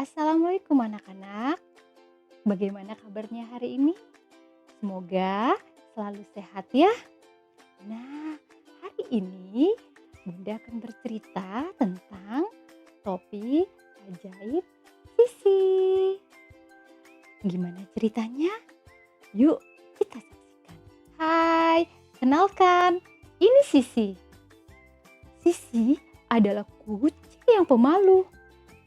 Assalamualaikum anak-anak. Bagaimana kabarnya hari ini? Semoga selalu sehat ya. Nah, hari ini Bunda akan bercerita tentang topi ajaib Sisi. Gimana ceritanya? Yuk kita saksikan. Hai, kenalkan. Ini Sisi. Sisi adalah kucing yang pemalu.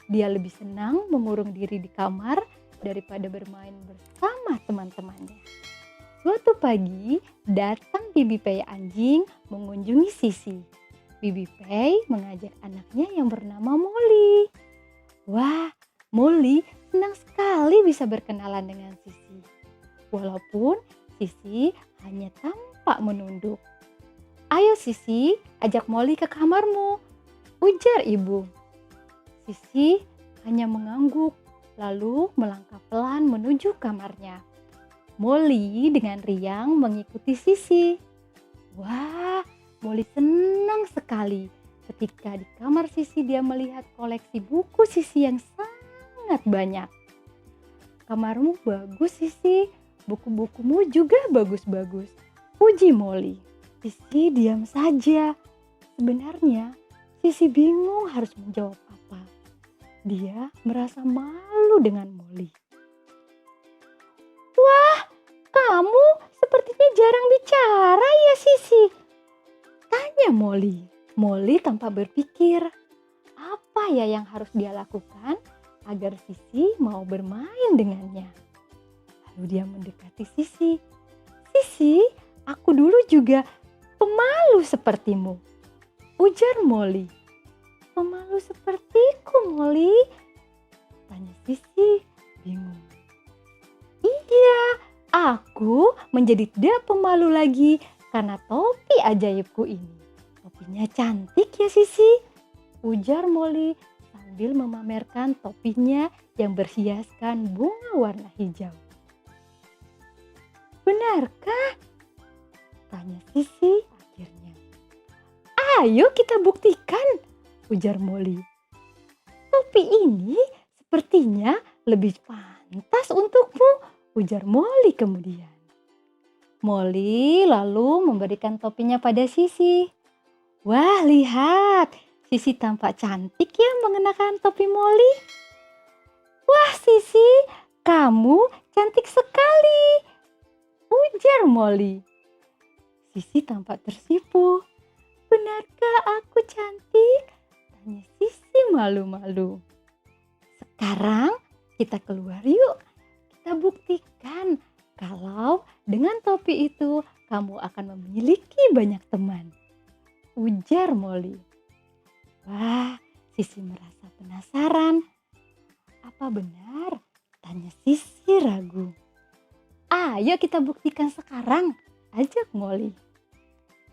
Dia lebih senang mengurung diri di kamar daripada bermain bersama teman-temannya. Suatu pagi, datang Bibi Pei anjing mengunjungi Sisi. Bibi Pei mengajak anaknya yang bernama Molly. Wah, Molly senang sekali bisa berkenalan dengan Sisi. Walaupun Sisi hanya tampak menunduk. Ayo Sisi, ajak Molly ke kamarmu, ujar ibu. Sisi hanya mengangguk, lalu melangkah pelan menuju kamarnya. Molly dengan riang mengikuti Sisi. Wah, Molly senang sekali ketika di kamar Sisi dia melihat koleksi buku Sisi yang sangat banyak. Kamarmu bagus Sisi, buku-bukumu juga bagus-bagus, puji Molly. Sisi diam saja. Sebenarnya Sisi bingung harus menjawab apa. Dia merasa malu dengan Molly. Wah, kamu sepertinya jarang bicara ya Sisi? Tanya Molly. Molly tanpa berpikir, apa ya yang harus dia lakukan agar Sisi mau bermain dengannya. Lalu dia mendekati Sisi. Sisi, aku dulu juga pemalu sepertimu, ujar Molly. Pemalu sepertiku, Molly? Tanya Sisi bingung. Iya, aku menjadi tidak pemalu lagi karena topi ajaibku ini. Topinya cantik ya Sisi, ujar Molly sambil memamerkan topinya yang berhiaskan bunga warna hijau. Benarkah? Tanya Sisi akhirnya. Ayo kita buktikan, ujar Molly. Topi ini sepertinya lebih pantas untukmu, ujar Molly kemudian. Molly lalu memberikan topinya pada Sisi. Wah, lihat, Sisi tampak cantik ya mengenakan topi Molly. Wah Sisi, kamu cantik sekali, ujar Molly. Sisi tampak tersipu. Benarkah aku cantik? Tanya Sisi malu-malu. Sekarang kita keluar yuk. Kita buktikan kalau dengan topi itu kamu akan memiliki banyak teman, ujar Molly. Wah, Sisi merasa penasaran. Apa benar? Tanya Sisi ragu. Ayo kita buktikan sekarang, ajak Molly.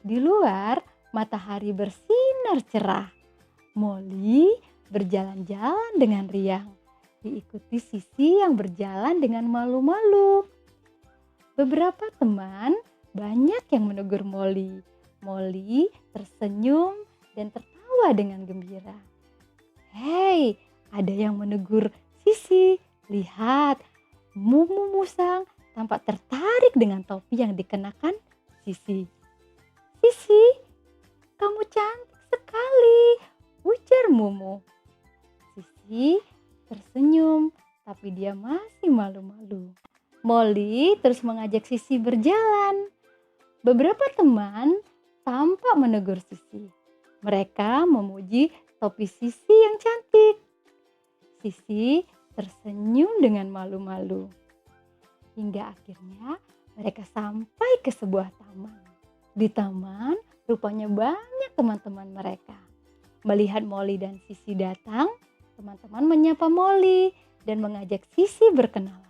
Di luar, matahari bersinar cerah. Molly berjalan-jalan dengan riang, diikuti Sisi yang berjalan dengan malu-malu. Beberapa teman banyak yang menegur Molly. Molly tersenyum dan tertawa dengan gembira. Hei, ada yang menegur Sisi. Lihat, Mumu Musang tampak tertarik dengan topi yang dikenakan Sisi. Sisi, kamu cantik sekali, ujar Mumu. Sisi tersenyum, tapi dia masih malu-malu. Molly terus mengajak Sisi berjalan. Beberapa teman tampak menegur Sisi. Mereka memuji topi Sisi yang cantik. Sisi tersenyum dengan malu-malu. Hingga akhirnya mereka sampai ke sebuah taman. Di taman rupanya banyak teman-teman mereka. Melihat Molly dan Sisi datang, teman-teman menyapa Molly dan mengajak Sisi berkenalan.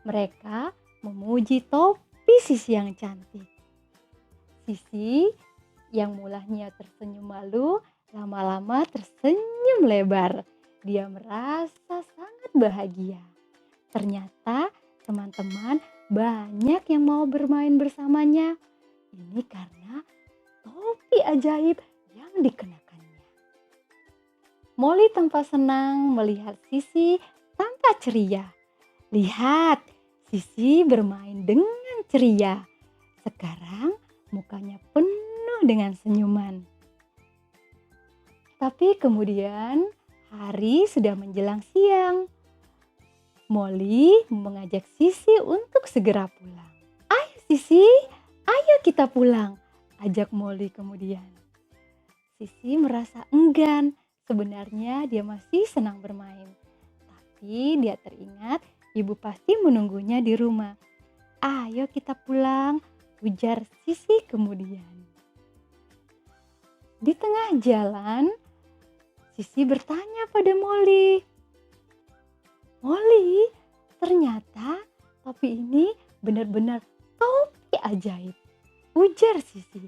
Mereka memuji topi Sisi yang cantik. Sisi yang mulanya tersenyum malu, lama-lama tersenyum lebar. Dia merasa sangat bahagia. Ternyata teman-teman banyak yang mau bermain bersamanya. Ini karena topi ajaib yang dikenakannya. Molly tampak senang melihat Sisi tampak ceria. Lihat, Sisi bermain dengan ceria. Sekarang mukanya penuh dengan senyuman. Tapi kemudian hari sudah menjelang siang. Molly mengajak Sisi untuk segera pulang. Ayo Sisi, ayo kita pulang, ajak Molly kemudian. Sisi merasa enggan. Sebenarnya dia masih senang bermain. Tapi dia teringat ibu pasti menunggunya di rumah. Ayo kita pulang, ujar Sisi kemudian. Di tengah jalan, Sisi bertanya pada Molly. Molly, ternyata topi ini benar-benar topi ajaib, ujar Sisi.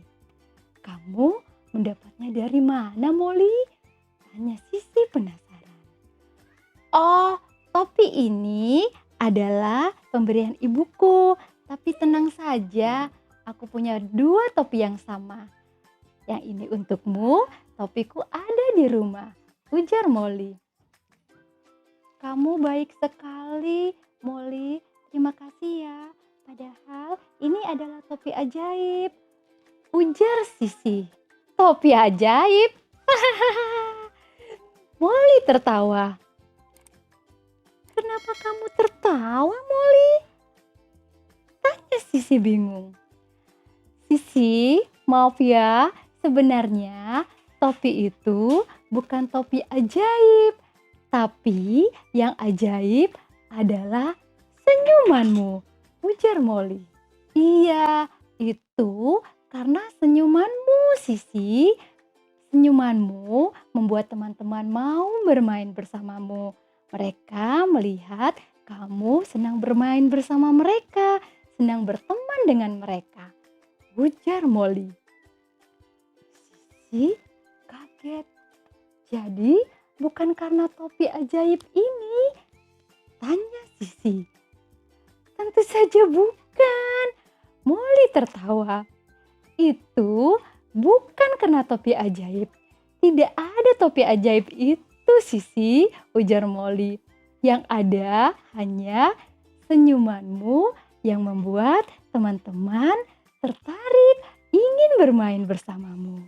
Kamu mendapatnya dari mana, Molly? Tanya Sisi penasaran. Oh, topi ini adalah pemberian ibuku. Tapi tenang saja, aku punya 2 topi yang sama. Yang ini untukmu, topiku ada di rumah, ujar Molly. Kamu baik sekali, Molly. Terima kasih ya. Padahal ini adalah topi ajaib, ujar Sisi. Topi ajaib? Molly tertawa. Kenapa kamu tertawa, Molly? Tanya Sisi bingung. Sisi, maaf ya, sebenarnya topi itu bukan topi ajaib. Tapi yang ajaib adalah senyumanmu, ujar Molly. Iya, itu karena senyumanmu, Sisi. Senyumanmu membuat teman-teman mau bermain bersamamu. Mereka melihat kamu senang bermain bersama mereka, senang berteman dengan mereka, ujar Molly. Sisi kaget. Jadi bukan karena topi ajaib ini? Tanya Sisi. Tentu saja bukan. Molly tertawa. Itu bukan karena topi ajaib. Tidak ada topi ajaib itu, Sisi, ujar Molly. Yang ada hanya senyumanmu yang membuat teman-teman tertarik ingin bermain bersamamu,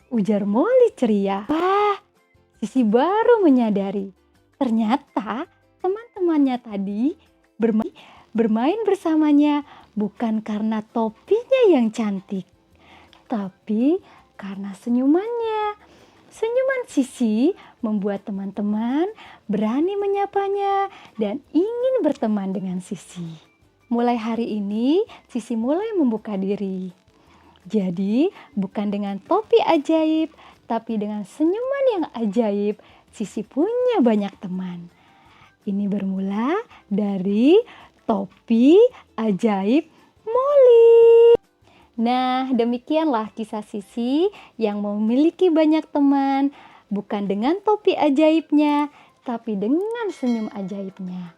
ujar Molly ceria. Wah, Sisi baru menyadari. Ternyata teman-temannya tadi bermain bersamanya bukan karena topinya yang cantik, tapi karena senyumannya. Senyuman Sisi membuat teman-teman berani menyapanya dan ingin berteman dengan Sisi. Mulai hari ini, Sisi mulai membuka diri. Jadi, bukan dengan topi ajaib, tapi dengan senyuman yang ajaib, Sisi punya banyak teman. Ini bermula dari topi ajaib Molly. Nah, demikianlah kisah Sisi yang memiliki banyak teman, bukan dengan topi ajaibnya, tapi dengan senyum ajaibnya.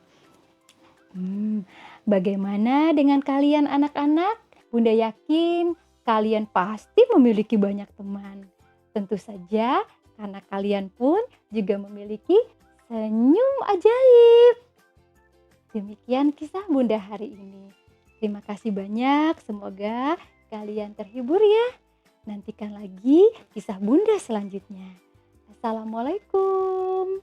Bagaimana dengan kalian anak-anak? Bunda yakin kalian pasti memiliki banyak teman. Tentu saja karena kalian pun juga memiliki senyum ajaib. Demikian kisah Bunda hari ini. Terima kasih banyak, semoga kalian terhibur ya. Nantikan lagi kisah Bunda selanjutnya. Assalamualaikum.